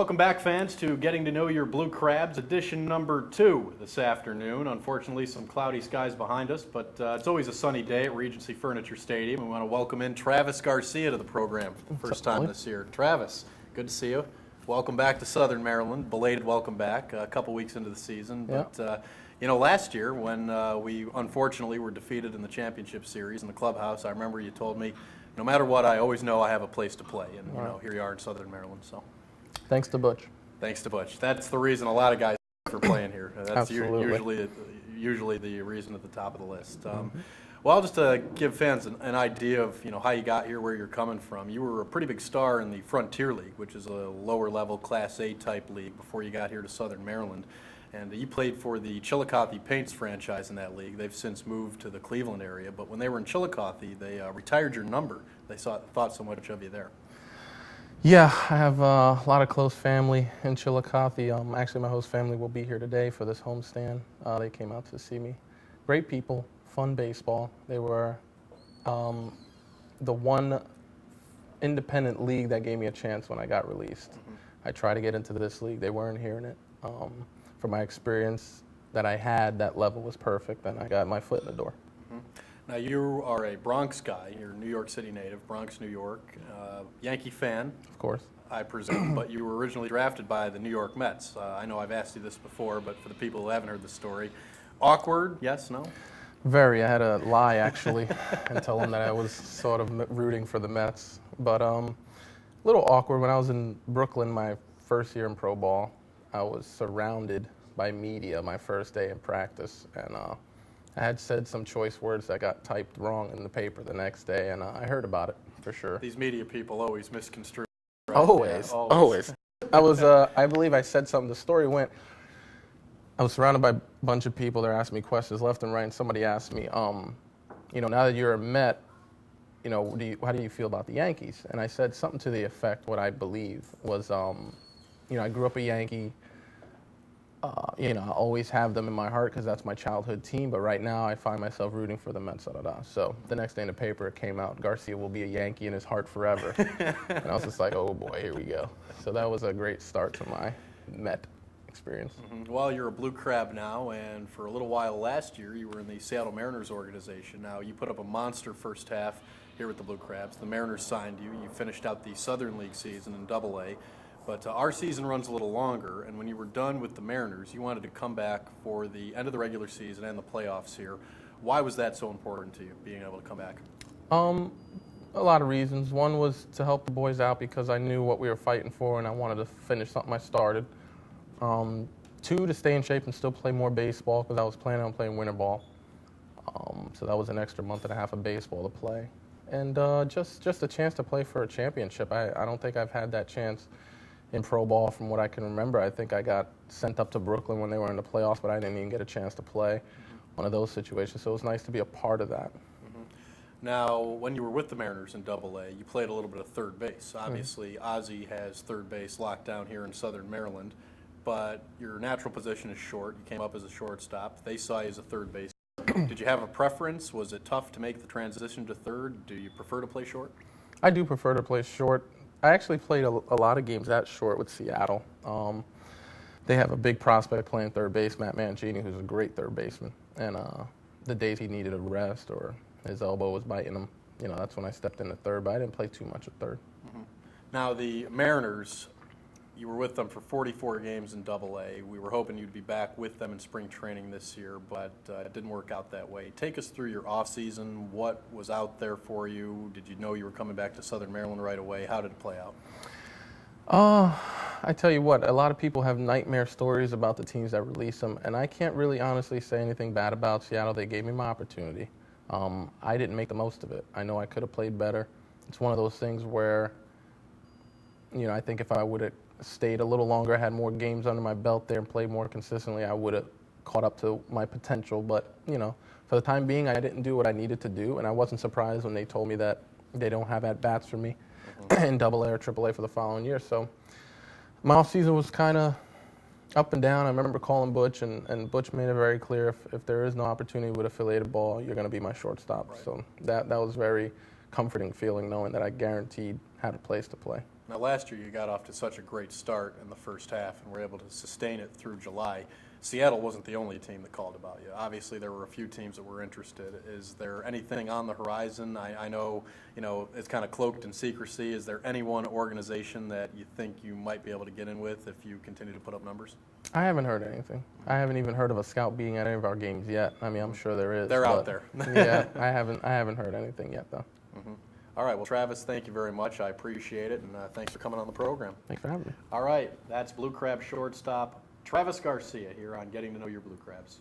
Welcome back, fans, to Getting to Know Your Blue Crabs, edition number 2 this afternoon. Unfortunately, some cloudy skies behind us, but it's always a sunny day at Regency Furniture Stadium. We want to welcome in Travis Garcia to the program for the first time this year. Travis, good to see you. Welcome back to Southern Maryland. Belated welcome back, a couple weeks into the season. But, last year when we unfortunately were defeated in the championship series in the clubhouse, I remember you told me, no matter what, I always know I have a place to play. And, here you are in Southern Maryland. So. Thanks to Butch. Thanks to Butch. That's the reason a lot of guys are playing here. That's Absolutely. usually the reason at the top of the list. Well, just to give fans an idea of how you got here, where you're coming from. You were a pretty big star in the Frontier League, which is a lower level Class A type league before you got here to Southern Maryland. And you played for the Chillicothe Paints franchise in that league. They've since moved to the Cleveland area, but when they were in Chillicothe, they retired your number. They thought so much of you there. Yeah, I have a lot of close family in Chillicothe. Actually, my host family will be here today for this homestand. They came out to see me. Great people, fun baseball. They were the one independent league that gave me a chance when I got released. I tried to get into this league. They weren't hearing it. From my experience that I had, that level was perfect, and I got my foot in the door. Now, you are a Bronx guy. You're a New York City native, Bronx, New York. Yankee fan, Of course. I presume, but you were originally drafted by the New York Mets. I know I've asked you this before, but for the people who haven't heard the story, awkward, yes, no? Very. I had to lie, actually, and tell them that I was sort of rooting for the Mets. But a little awkward. When I was in Brooklyn, my first year in pro ball, I was surrounded by media my first day in practice, and I had said some choice words that got typed wrong in the paper the next day, and I heard about it for sure. These media people always misconstrue. Right? Always. I was, I believe I said something. The story went, I was surrounded by a bunch of people. They're asking me questions left and right, and somebody asked me, now that you're a Met, how do you feel about the Yankees? And I said something to the effect, what I believe was, I grew up a Yankee. I always have them in my heart because that's my childhood team. But right now, I find myself rooting for the Mets. So the next day in the paper, it came out, Garcia will be a Yankee in his heart forever. And I was just like, oh boy, here we go. So that was a great start to my Met experience. Well, you're a Blue Crab now, and for a little while last year, you were in the Seattle Mariners organization. Now, you put up a monster first half here with the Blue Crabs. The Mariners signed you. You finished out the Southern League season in Double-A. But our season runs a little longer, and when you were done with the Mariners, you wanted to come back for the end of the regular season and the playoffs here. Why was that so important to you, being able to come back? A lot of reasons. One was to help the boys out because I knew what we were fighting for, and I wanted to finish something I started. 2, to stay in shape and still play more baseball because I was planning on playing winter ball. So that was an extra month and a half of baseball to play. And just a chance to play for a championship. I don't think I've had that chance in pro ball from what I can remember. I think I got sent up to Brooklyn when they were in the playoffs, but I didn't even get a chance to play one of those situations. So it was nice to be a part of that. Now, when you were with the Mariners in Double-A, you played a little bit of third base. Obviously, Ozzie has third base locked down here in Southern Maryland, but your natural position is short. You came up as a shortstop. They saw you as a third base. Did you have a preference? Was it tough to make the transition to third? Do you prefer to play short? I do prefer to play short. I actually played a lot of games at short with Seattle. They have a big prospect playing third base, Matt Mangini, who's a great third baseman. And the days he needed a rest or his elbow was biting him, that's when I stepped into third, but I didn't play too much at third. Now, the Mariners, you were with them for 44 games in Double-A. We were hoping you'd be back with them in spring training this year, but it didn't work out that way. Take us through your offseason. What was out there for you? Did you know you were coming back to Southern Maryland right away? How did it play out? I tell you what, a lot of people have nightmare stories about the teams that release them, and I can't really honestly say anything bad about Seattle. They gave me my opportunity. I didn't make the most of it. I know I could have played better. It's one of those things where, I think if I would have stayed a little longer, had more games under my belt there and played more consistently, I would have caught up to my potential. But, for the time being, I didn't do what I needed to do, and I wasn't surprised when they told me that they don't have at-bats for me in Double-A or Triple-A for the following year. So my offseason was kind of up and down. I remember calling Butch, and Butch made it very clear if there is no opportunity with affiliated ball, you're going to be my shortstop. Right. So that was very comforting feeling, knowing that I guaranteed had a place to play. Now, last year you got off to such a great start in the first half and were able to sustain it through July. Seattle wasn't the only team that called about you. Obviously, there were a few teams that were interested. Is there anything on the horizon? I know, it's kind of cloaked in secrecy. Is there any one organization that you think you might be able to get in with if you continue to put up numbers? I haven't heard anything. I haven't even heard of a scout being at any of our games yet. I mean, I'm sure there is. They're out there. Yeah, I haven't heard anything yet, though. Mm-hmm. All right, well, Travis, thank you very much. I appreciate it, and thanks for coming on the program. Thanks for having me. All right, that's Blue Crab shortstop Travis Garcia here on Getting to Know Your Blue Crabs.